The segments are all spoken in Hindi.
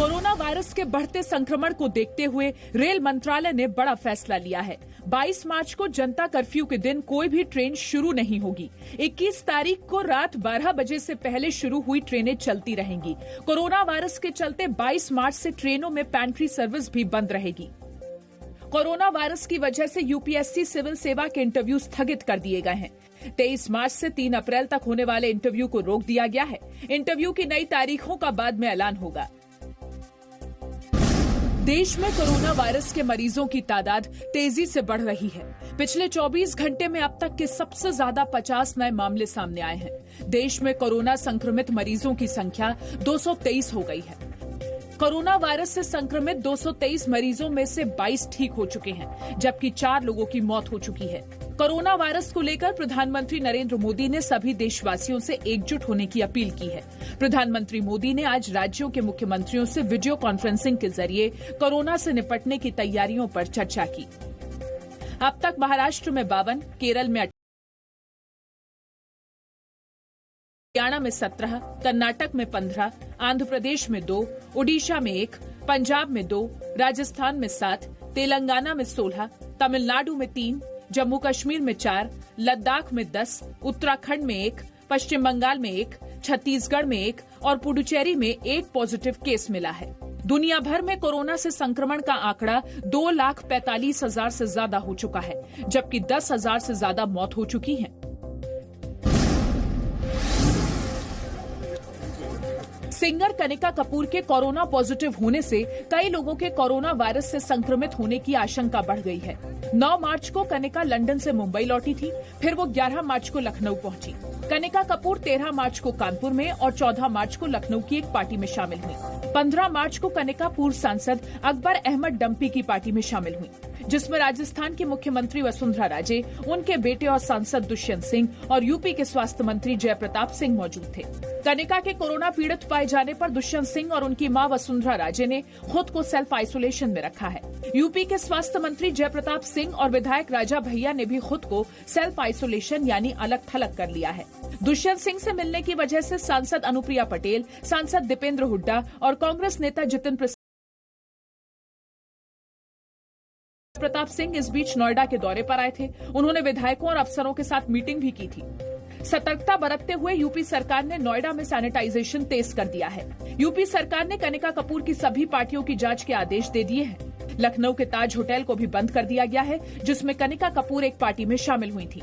कोरोना वायरस के बढ़ते संक्रमण को देखते हुए रेल मंत्रालय ने बड़ा फैसला लिया है। 22 मार्च को जनता कर्फ्यू के दिन कोई भी ट्रेन शुरू नहीं होगी। 21 तारीख को रात 12 बजे से पहले शुरू हुई ट्रेनें चलती रहेंगी। कोरोना वायरस के चलते 22 मार्च से ट्रेनों में पैंट्री सर्विस भी बंद रहेगी। कोरोना वायरस की वजह से यूपीएससी सिविल सेवा के इंटरव्यू स्थगित कर दिए गए हैं। 23 मार्च से 3 अप्रैल तक होने वाले इंटरव्यू को रोक दिया गया है। इंटरव्यू की नई तारीखों का बाद में ऐलान होगा। देश में कोरोना वायरस के मरीजों की तादाद तेजी से बढ़ रही है। पिछले 24 घंटे में अब तक के सबसे ज्यादा 50 नए मामले सामने आए हैं। देश में कोरोना संक्रमित मरीजों की संख्या 223 हो गई है। कोरोना वायरस से संक्रमित 223 मरीजों में से 22 ठीक हो चुके हैं, जबकि 4 लोगों की मौत हो चुकी है। कोरोना वायरस को लेकर प्रधानमंत्री नरेंद्र मोदी ने सभी देशवासियों से एकजुट होने की अपील की है। प्रधानमंत्री मोदी ने आज राज्यों के मुख्यमंत्रियों से वीडियो कॉन्फ्रेंसिंग के जरिए कोरोना से निपटने की तैयारियों पर चर्चा की। अब तक महाराष्ट्र में 52, केरल में 18, हरियाणा में 17, कर्नाटक में 15, आंध्र प्रदेश में 2, ओडिशा में 1, पंजाब में 2, राजस्थान में 7, तेलंगाना में 16, तमिलनाडु में 3, जम्मू कश्मीर में 4, लद्दाख में 10, उत्तराखंड में 1, पश्चिम बंगाल में 1, छत्तीसगढ़ में 1 और पुडुचेरी में 1 पॉजिटिव केस मिला है। दुनिया भर में कोरोना से संक्रमण का आंकड़ा 2,45,000 से ज्यादा हो चुका है, जबकि 10,000 से ज्यादा मौत हो चुकी है। सिंगर कनिका कपूर के कोरोना पॉजिटिव होने से कई लोगों के कोरोना वायरस से संक्रमित होने की आशंका बढ़ गई है। 9 मार्च को कनिका लंदन से मुंबई लौटी थी, फिर वो 11 मार्च को लखनऊ पहुंची। कनिका कपूर 13 मार्च को कानपुर में और 14 मार्च को लखनऊ की एक पार्टी में शामिल हुई। 15 मार्च को कनिका पूर्व सांसद अकबर अहमद डंपी की पार्टी में शामिल हुई, जिसमें राजस्थान की मुख्यमंत्री वसुंधरा राजे, उनके बेटे और सांसद दुष्यंत सिंह और यूपी के स्वास्थ्य मंत्री जयप्रताप सिंह मौजूद थे। कनिका के कोरोना पीड़ित पाए जाने पर दुष्यंत सिंह और उनकी मां वसुंधरा राजे ने खुद को सेल्फ आइसोलेशन में रखा है। यूपी के स्वास्थ्य मंत्री जयप्रताप सिंह और विधायक राजा भैया ने भी खुद को सेल्फ आइसोलेशन यानी अलग थलग कर लिया है। दुष्यंत सिंह से मिलने की वजह से सांसद अनुप्रिया पटेल, सांसद दीपेंद्र हुड्डा और कांग्रेस नेता जितिन प्रताप सिंह इस बीच नोएडा के दौरे पर आए थे। उन्होंने विधायकों और अफसरों के साथ मीटिंग भी की थी। सतर्कता बरतते हुए यूपी सरकार ने नोएडा में सैनिटाइजेशन तेज कर दिया है। यूपी सरकार ने कनिका कपूर की सभी पार्टियों की जांच के आदेश दे दिए हैं। लखनऊ के ताज होटल को भी बंद कर दिया गया है, जिसमें कनिका कपूर एक पार्टी में शामिल हुई थी।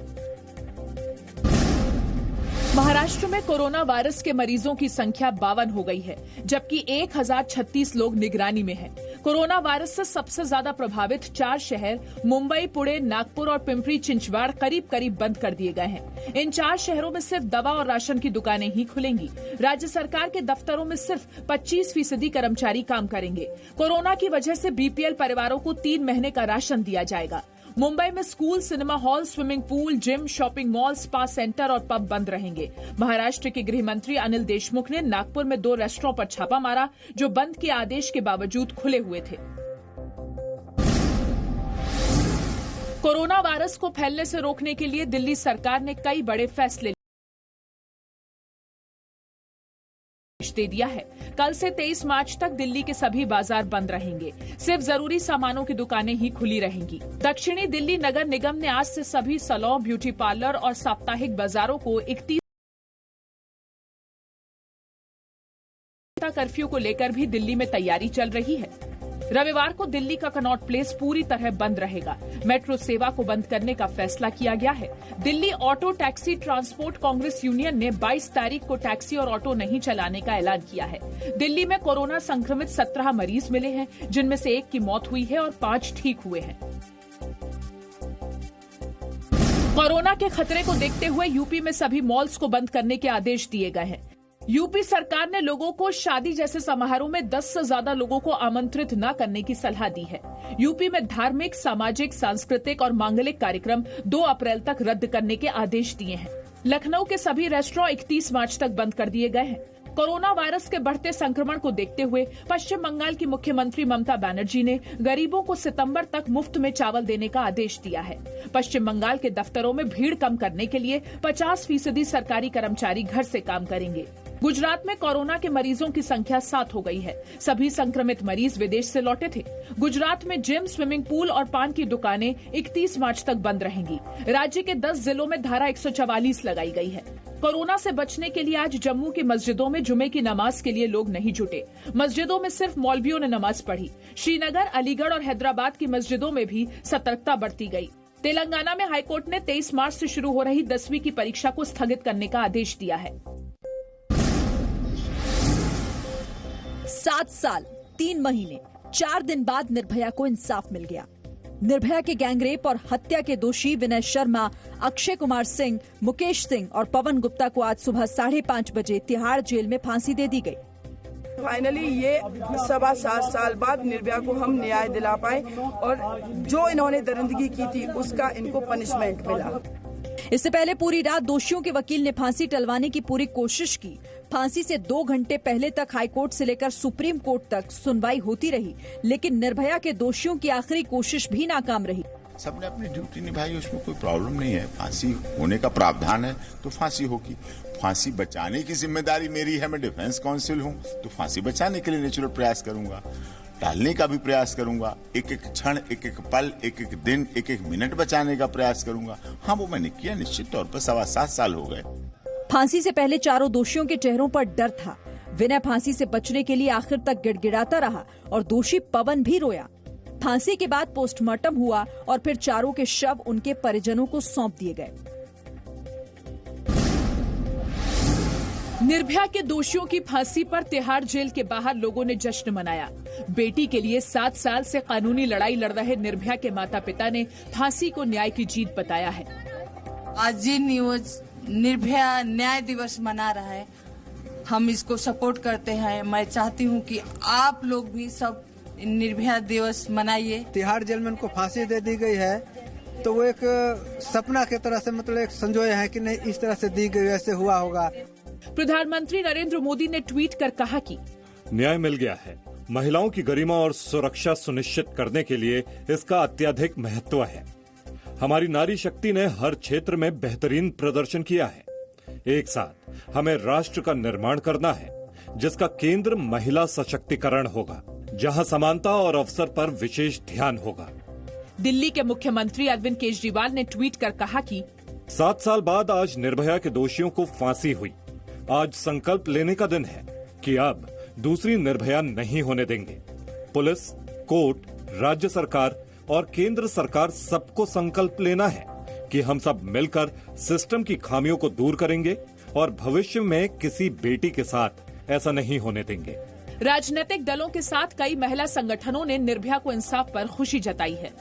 महाराष्ट्र में कोरोना वायरस के मरीजों की संख्या 52 हो गई है, जबकि 1036 लोग निगरानी में हैं। कोरोना वायरस से सबसे ज्यादा प्रभावित 4 शहर मुंबई, पुणे, नागपुर और पिंपरी चिंचवाड़ करीब करीब बंद कर दिए गए हैं। इन 4 शहरों में सिर्फ दवा और राशन की दुकानें ही खुलेंगी। राज्य सरकार के दफ्तरों में सिर्फ 25% कर्मचारी काम करेंगे। कोरोना की वजह से बीपीएल परिवारों को 3 महीने का राशन दिया जाएगा। मुंबई में school, cinema hall, swimming pool, gym, shopping mall, spa centre और पब बंद रहेंगे। महाराष्ट्र के गृह मंत्री अनिल देशमुख ने नागपुर में 2 रेस्टोरेंट पर छापा मारा, जो बंद के आदेश के बावजूद खुले हुए थे। कोरोना वायरस को फैलने से रोकने के लिए दिल्ली सरकार ने कई बड़े फैसले दे दिया है। कल से 23 मार्च तक दिल्ली के सभी बाजार बंद रहेंगे। सिर्फ जरूरी सामानों की दुकानें ही खुली रहेंगी। दक्षिणी दिल्ली नगर निगम ने आज से सभी सैलून, ब्यूटी पार्लर और साप्ताहिक बाजारों को 31 कर्फ्यू को लेकर भी दिल्ली में तैयारी चल रही है। रविवार को दिल्ली का कनॉट प्लेस पूरी तरह बंद रहेगा। मेट्रो सेवा को बंद करने का फैसला किया गया है। Delhi auto taxi transport Congress union ने 22 तारीख को टैक्सी और ऑटो नहीं चलाने का ऐलान किया है। दिल्ली में कोरोना संक्रमित 17 मरीज मिले हैं, जिनमें से 1 की मौत हुई है और 5 ठीक हुए हैं। कोरोना के खतरे को देखते हुए यूपी में सभी मॉल्स को बंद करने के आदेश दिए गए हैं। यूपी सरकार ने लोगों को शादी जैसे समारोह में 10 से ज्यादा लोगों को आमंत्रित न करने की सलाह दी है। यूपी में धार्मिक, सामाजिक, सांस्कृतिक और मांगलिक कार्यक्रम 2 अप्रैल तक रद्द करने के आदेश दिए हैं। लखनऊ के सभी रेस्टोरेंट 31 मार्च तक बंद कर दिए गए हैं। कोरोना वायरस के बढ़ते संक्रमण को देखते हुए पश्चिम बंगाल की मुख्यमंत्री ममता बनर्जी ने गरीबों को सितंबर तक मुफ्त में चावल देने का आदेश दिया है। पश्चिम बंगाल के दफ्तरों में भीड़ कम करने के लिए 50% सरकारी कर्मचारी घर से काम करेंगे। गुजरात में कोरोना के मरीजों की संख्या 7 हो गई है। सभी संक्रमित मरीज विदेश से लौटे थे। गुजरात में जिम, स्विमिंग पूल और पान की दुकानें 31 मार्च तक बंद रहेंगी। राज्य के 10 जिलों में धारा 144 लगाई गई है। कोरोना से बचने के लिए आज जम्मू की मस्जिदों में जुमे की नमाज के लिए लोग नहीं जुटे। मस्जिदों में सिर्फ मौलवियों ने नमाज पढ़ी। श्रीनगर, अलीगढ़ और हैदराबाद की मस्जिदों में भी सतर्कता बरती गई। तेलंगाना में हाईकोर्ट ने 23 मार्च से शुरू हो रही 10वीं की परीक्षा को स्थगित करने का आदेश दिया है। 7 साल 3 महीने 4 दिन बाद निर्भया को इंसाफ मिल गया। निर्भया के गैंगरेप और हत्या के दोषी विनय शर्मा, अक्षय कुमार सिंह, मुकेश सिंह और पवन गुप्ता को आज सुबह 5:30 बजे तिहाड़ जेल में फांसी दे दी गई। फाइनली ये 7.25 साल बाद निर्भया को हम न्याय दिला पाए और जो इन्होंने दरिंदगी की थी उसका इनको पनिशमेंट मिला। इससे पहले पूरी रात दोषियों के वकील ने फांसी टलवाने की पूरी कोशिश की। फांसी से 2 घंटे पहले तक हाईकोर्ट से लेकर सुप्रीम कोर्ट तक सुनवाई होती रही, लेकिन निर्भया के दोषियों की आखिरी कोशिश भी नाकाम रही। सबने अपनी ड्यूटी निभाई, उसमें कोई प्रॉब्लम नहीं है। फांसी होने का प्रावधान है तो फांसी होगी। फांसी बचाने की जिम्मेदारी मेरी है, मैं डिफेंस काउंसिल हूँ तो फांसी बचाने के लिए नेचुरल प्रयास करूंगा, टालने का भी प्रयास करूंगा। एक एक क्षण, एक एक पल, एक एक दिन, एक एक मिनट बचाने का प्रयास करूंगा। हाँ, वो मैंने किया। निश्चित तौर पर 7.25 साल हो गए। फांसी से पहले चारों दोषियों के चेहरों पर डर था। विनय फांसी से बचने के लिए आखिर तक गिड़गिड़ाता रहा और दोषी पवन भी रोया। फांसी के बाद पोस्टमार्टम हुआ और फिर चारों के शव उनके परिजनों को सौंप दिए गए। निर्भया के दोषियों की फांसी पर तिहाड़ जेल के बाहर लोगों ने जश्न मनाया। बेटी के लिए 7 साल से कानूनी लड़ाई लड़ रहे निर्भया के माता पिता ने फांसी को न्याय की जीत बताया है। आज जी न्यूज निर्भया न्याय दिवस मना रहा है, हम इसको सपोर्ट करते हैं। मैं चाहती हूँ कि आप लोग भी सब निर्भया दिवस मनाइए। तिहाड़ जेल में उनको फांसी दे दी गई है तो वो एक सपना की तरह से मतलब एक संजोया है कि नहीं, इस तरह से दी गई, ऐसे हुआ होगा। प्रधानमंत्री नरेंद्र मोदी ने ट्वीट कर कहा कि न्याय मिल गया है। महिलाओं की गरिमा और सुरक्षा सुनिश्चित करने के लिए इसका अत्यधिक महत्व है। हमारी नारी शक्ति ने हर क्षेत्र में बेहतरीन प्रदर्शन किया है। एक साथ हमें राष्ट्र का निर्माण करना है जिसका केंद्र महिला सशक्तिकरण होगा, जहां समानता और अवसर पर विशेष ध्यान होगा। दिल्ली के मुख्यमंत्री अरविंद केजरीवाल ने ट्वीट कर कहा कि 7 साल बाद आज निर्भया के दोषियों को फांसी हुई। आज संकल्प लेने का दिन है कि अब दूसरी निर्भया नहीं होने देंगे। पुलिस, कोर्ट, राज्य सरकार और केंद्र सरकार सबको संकल्प लेना है कि हम सब मिलकर सिस्टम की खामियों को दूर करेंगे और भविष्य में किसी बेटी के साथ ऐसा नहीं होने देंगे। राजनीतिक दलों के साथ कई महिला संगठनों ने निर्भया को इंसाफ पर खुशी जताई है।